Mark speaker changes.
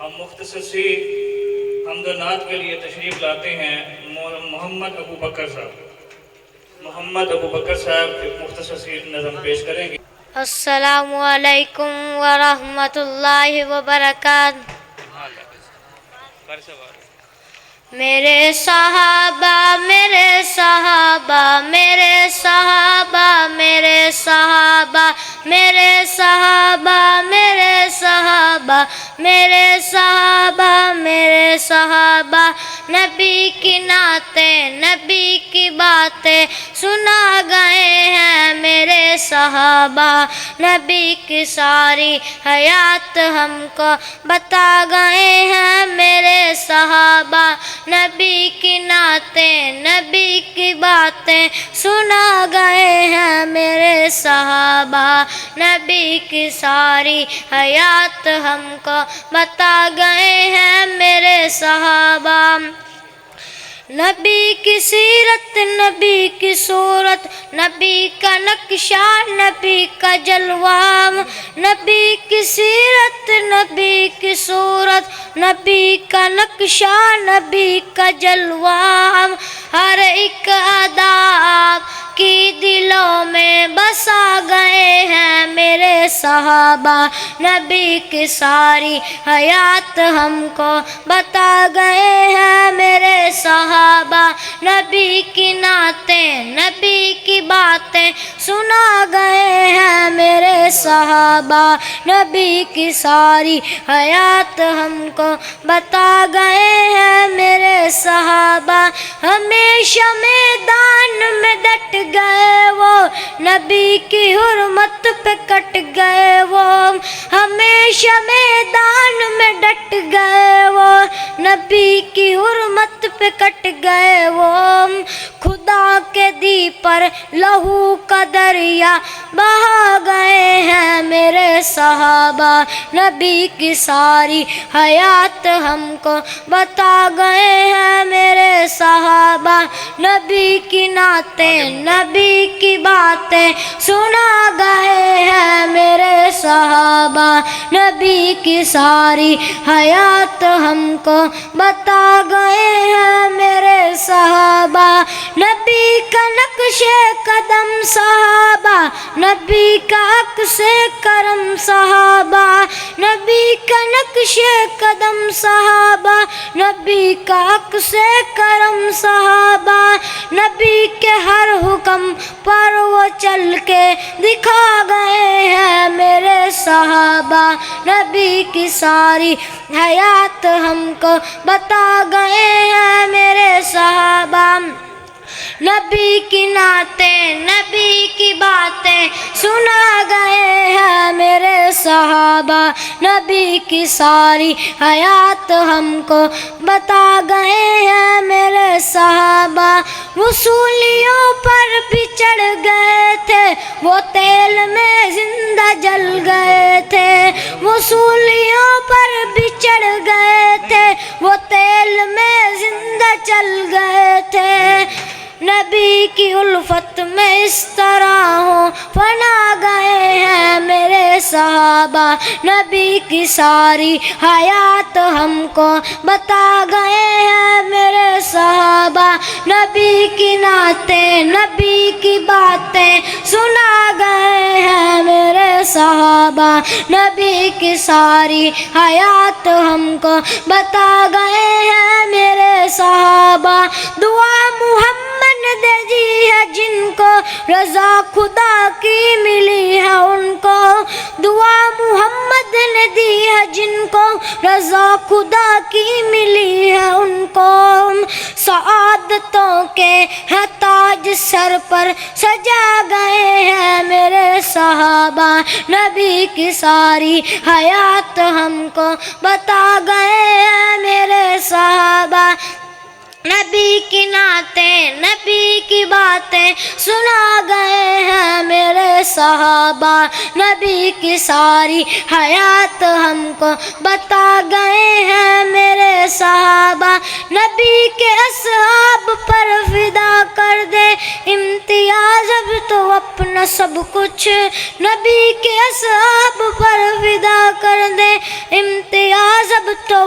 Speaker 1: ہم مختصر سی حمد و نعت کے لیے تشریف لاتے ہیں محمد ابو بکر صاحب۔ محمد ابو بکر صاحب ایک مختصر سی نظم پیش کریں گے۔
Speaker 2: السلام علیکم ورحمۃ اللہ وبرکاتہ۔ میرے صحابہ میرے صحابہ میرے صحابہ میرے صحابہ میرے صحابہ میرے صحابہ میرے صحابہ میرے صحابہ، نبی کی نعتیں نبی کی باتیں سنا گئے ہیں میرے صحابہ، نبی کی ساری حیات ہم کو بتا گئے ہیں میرے صحابہ، نبی کی نعتیں نبی کی باتیں سنا گئے ہیں میرے صحابہ، نبی کی ساری حیات ہم کو بتا گئے ہیں میرے صحابہ، نبی کی سیرت نبی کی صورت نبی کا نقشہ نبی کا جلوہ، نبی کی سیرت نبی کی صورت نبی کا نقشہ نبی کا جلوہ، ہر ایک ادا آپ کی دلوں میں بسا گئے ہیں میرے صحابہ، نبی کی ساری حیات ہم کو بتا گئے ہیں میرے صحابہ، نبی کی نعتیں نبی کی باتیں سنا گئے ہیں میرے صحابہ، نبی کی ساری حیات ہم کو بتا گئے ہیں میرے صحابہ، ہمیشہ میدان میں ڈٹ گئے وہ نبی کی حرمت پہ کٹ گئے وہ، ہمیشہ میدان میں ڈٹ گئے وہ نبی کی حرمت پہ کٹ گئے وہ، خدا کے دی پر لہو کا دریا بہا گئے ہیں میرے صحابہ، نبی کی ساری حیات ہم کو بتا گئے ہیں میرے صحابہ، نبی کی نعتیں نبی کی باتیں سنا گئے ہیں میرے صحابہ، نبی کی ساری حیات ہم کو بتا گئے ہیں میرے صحابہ، نبی کا نقش قدم صحابہ، نبی کا عکس کرم صحابہ، نبی کا نقش قدم صحابہ، نبی کا عکس کرم صحابہ، نبی کے ہر حکم پر وہ چل کے دکھا گئے ہیں میرے صحابہ، نبی کی ساری حیات ہم کو بتا گئے ہیں میرے صحابہ، نبی کی نعتیں نبی کی باتیں سنا گئے ہیں میرے صحابہ، نبی کی ساری حیات ہم کو بتا گئے ہیں میرے صحابہ، وصولیوں پر بھی چڑھ گئے تھے وہ تیل میں زندہ جل گئے تھے، وصولیوں پر بھی چڑھ گئے تھے وہ تیل میں زندہ چل گئے تھے، نبی کی الفت میں اس طرح ہوں فنا گئے ہیں میرے صحابہ، نبی کی ساری حیات ہم کو بتا گئے ہیں میرے صحابہ، نبی کی نعتیں نبی کی باتیں سنا گئے ہیں میرے صحابہ، نبی کی ساری حیات ہم کو بتا گئے ہیں میرے صحابہ، دعا محمد نے دے دی ہے جن کو رضا خدا کی ملی ہے ان کو، دعا محمد نے دی ہے جن کو رضا خدا کی ملی ہے ان کو، سعادتوں کے ہے تاج سر پر سجا گئے ہیں میرے صحابہ، نبی کی ساری حیات ہم کو بتا گئے ہیں میرے صحابہ، نبی کی نعتیں نبی کی باتیں سنا گئے ہیں میرے صحابہ، نبی کی ساری حیات ہم کو بتا گئے ہیں میرے صحابہ، نبی کے اصحاب پر فدا کر دے امتیاز اب تو اپنا سب کچھ، نبی کے اصحاب پر فدا کر دے امتیاز اب تو